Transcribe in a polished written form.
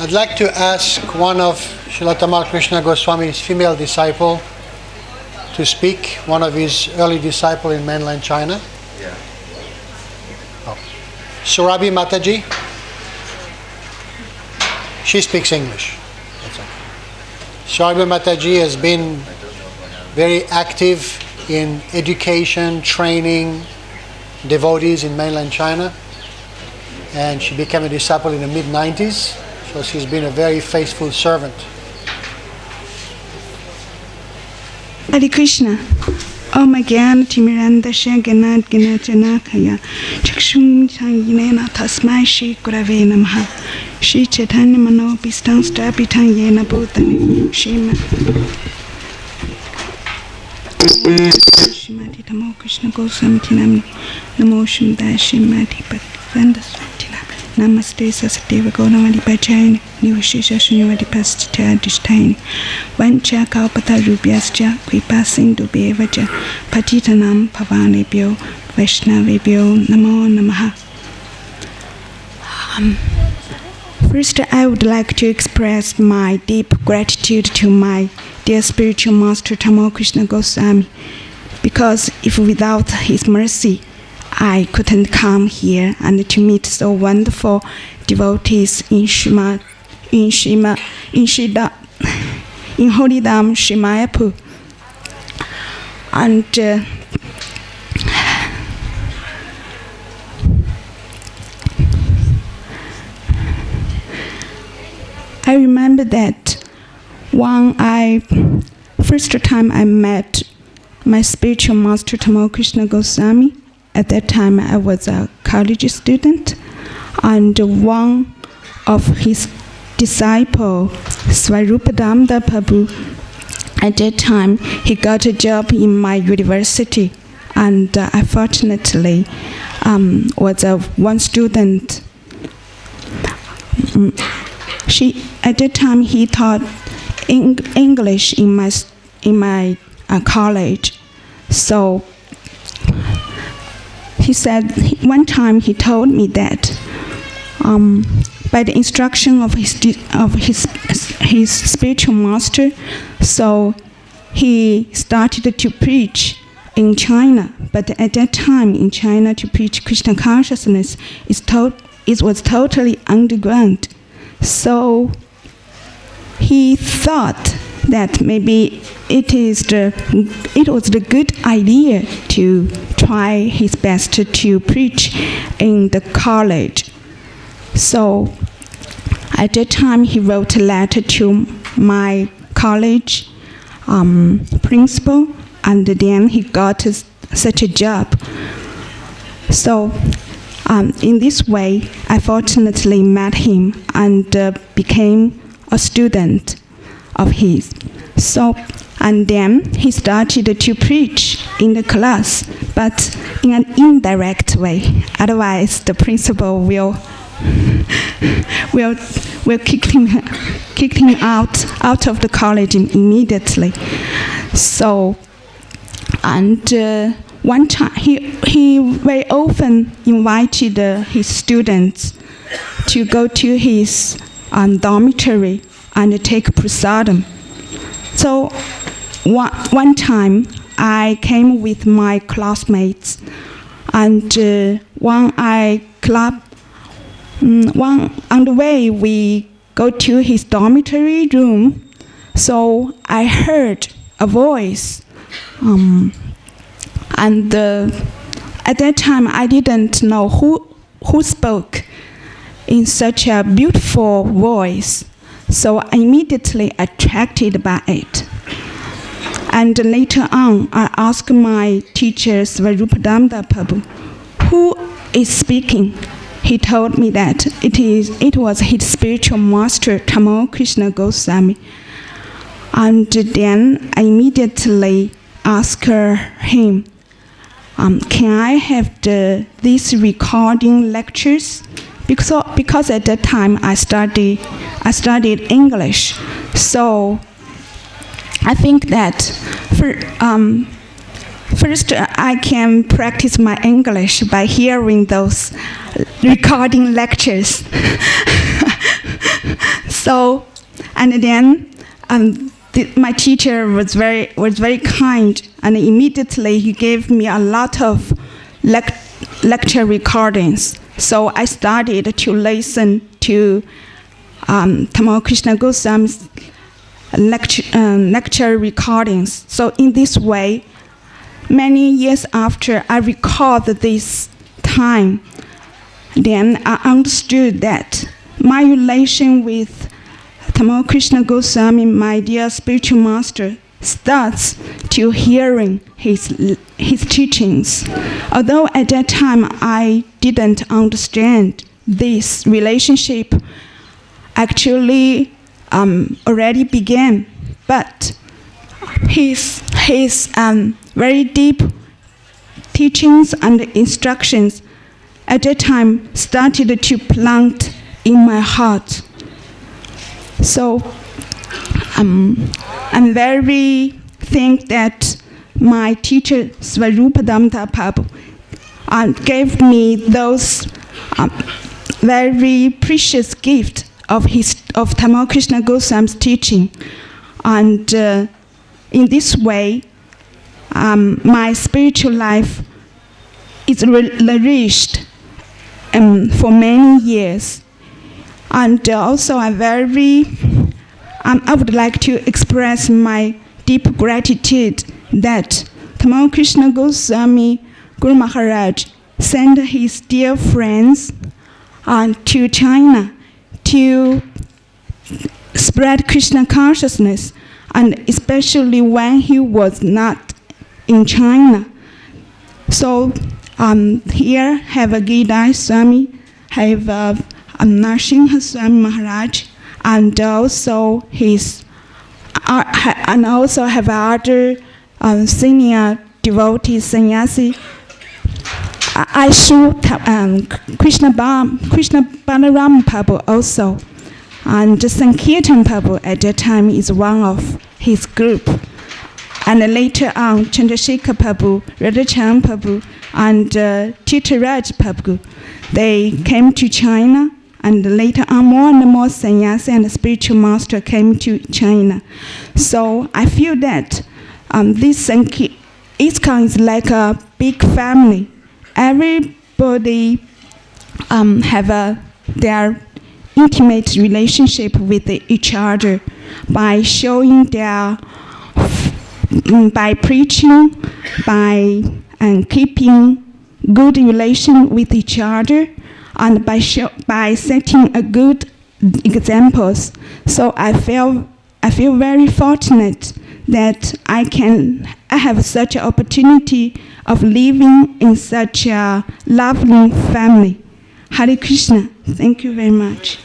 I'd like to ask one of Srila Tamal Krishna Goswami's female disciple to speak, one of his early disciples in mainland China. Yeah. Oh. Surabhi Mataji. She speaks English. That's okay. Surabhi Mataji has been very active in education, training devotees in mainland China, and she became a disciple in the mid-90s, so she's been a very faithful servant. Hare Krishna. Oh my God, Timiranda Shaganat Ganajanakaya, Chakshung Changinena Tasmai Shi Gurave Namaha, Shi Chaitanya Mano Bistan Stabitan Yena Bhutani, Shima. Shimati Tamal Krishna Goswami Tinamni, Namo Shimda Shimati Bhaktivedanta Namaste Sasadeva Gaunamadi Bhajayani, Nivashesha Shunyavadi Pastita Dishtayani, Vancha Kalpata Rubhyascha, Kripa Sindhu Bevaja, Patitanam Pavanebhyo, Vaishnavebhyo, Namo Namaha. First, I would like to express my deep gratitude to my dear spiritual master Tamal Krishna Goswami, because if without his mercy, I couldn't come here and to meet so wonderful devotees in Holy Dham, Sri Mayapur. And I remember that first time I met my spiritual master Tamal Krishna Goswami. At that time, I was a college student, and one of his disciples, Swarupadamda Prabhu, at that time, he got a job in my university, and I fortunately was one student. At that time, he taught English in my college, so. He said, one time he told me that by the instruction of his spiritual master, so he started to preach in China. But at that time in China, to preach Krishna consciousness, it was totally underground. So he thought that maybe it was the good idea to try his best to preach in the college. So at that time he wrote a letter to my college principal, and then he got such a job. So in this way, I fortunately met him and became a student of his. So, and then he started to preach in the class, but in an indirect way. Otherwise, the principal will kick him out of the college immediately. So, and one time he very often invited his students to go to his dormitory and take prasadam. So one time I came with my classmates, and on the way we go to his dormitory room. So I heard a voice, and at that time I didn't know who spoke in such a beautiful voice. So I immediately attracted by it. And later on, I asked my teacher, Swarupadamda Prabhu, who is speaking? He told me that it was his spiritual master, Tamal Krishna Goswami. And then I immediately asked him, can I have these recording lectures? Because at that time I studied English, so I think that first I can practice my English by hearing those recording lectures. So, and then my teacher was very kind, and immediately he gave me a lot of lecture recordings. So I started to listen to Tamal Krishna Goswami's lecture recordings. So in this way, many years after I recalled this time, then I understood that my relation with Tamal Krishna Goswami, my dear spiritual master, starts to hearing his teachings. Although at that time I didn't understand this relationship actually already began, but his very deep teachings and instructions at that time started to plant in my heart. So I'm very thankful that my teacher Svarupadamta Prabhu gave me those very precious gift of Tamal Krishna Goswami's teaching, and in this way, my spiritual life is nourished for many years. And also, I would like to express my deep gratitude that Tamal Krishna Goswami Guru Maharaj sent his dear friends to China to spread Krishna consciousness, and especially when he was not in China. So here have a Gita Swami, have Narsingha Swami Maharaj, and also have other senior devotees, sannyasi. I saw Krishna Balaram Prabhu also, and Sankirtan Prabhu at that time is one of his group. And later on, Chandrasekhar Prabhu, Radhachan Prabhu, and Chitaraj Prabhu, they came to China, and later on more and more sannyasi and spiritual master came to China. So I feel that this ISKCON is like a big family. Everybody have their intimate relationship with each other by showing by preaching, by keeping good relation with each other, and by setting a good examples. So I feel very fortunate that I have such an opportunity of living in such a lovely family. Hare Krishna. Thank you very much.